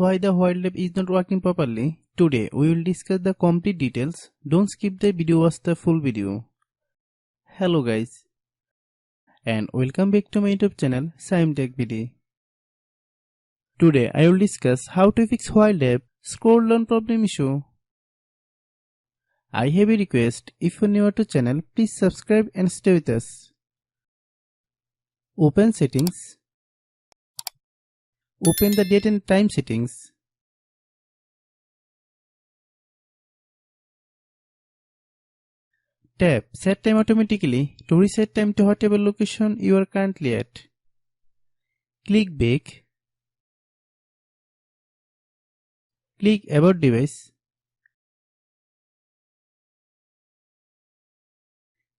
Why the while app is not working properly? Today we will discuss the complete details. Don't skip the video, watch the full video. Hello guys and welcome back to my YouTube channel Shaem Tech BD. Today I will discuss how to fix while app scroll down problem issue. I have a request, if you are new to channel please subscribe and stay with us. Open settings. Open the date and time settings. Tap Set Time automatically to reset time to whatever location you are currently at. Click Back. Click About Device.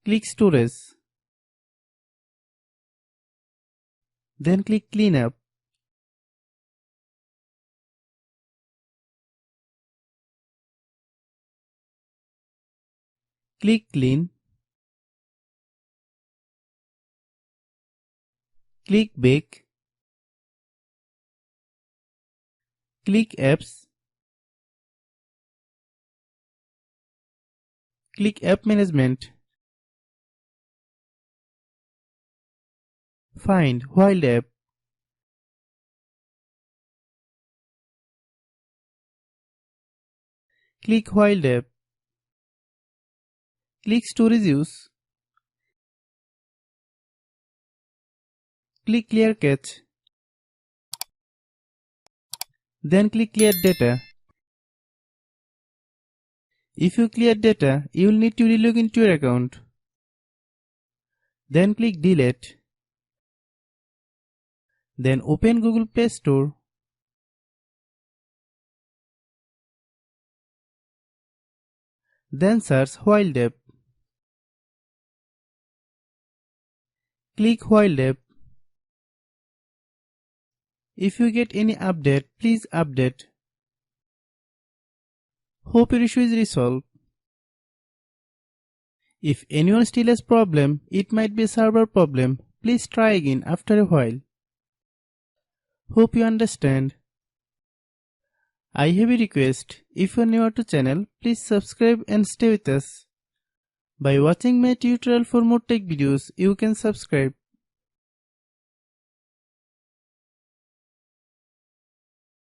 Click Storage. Then click Cleanup. Click Clean. Click Back. Click Apps. Click App Management. Find While app. Click While app. Click Storage Use. Click Clear Cache. Then click Clear Data. If you clear data, you will need to relog into your account. Then click Delete. Then open Google Play Store. Then search While app. Click While app. If you get any update, please update. Hope your issue is resolved. If anyone still has problem, it might be a server problem. Please try again after a while. Hope you understand. I have a request. If you are new to channel, please subscribe and stay with us. By watching my tutorial for more tech videos, you can subscribe.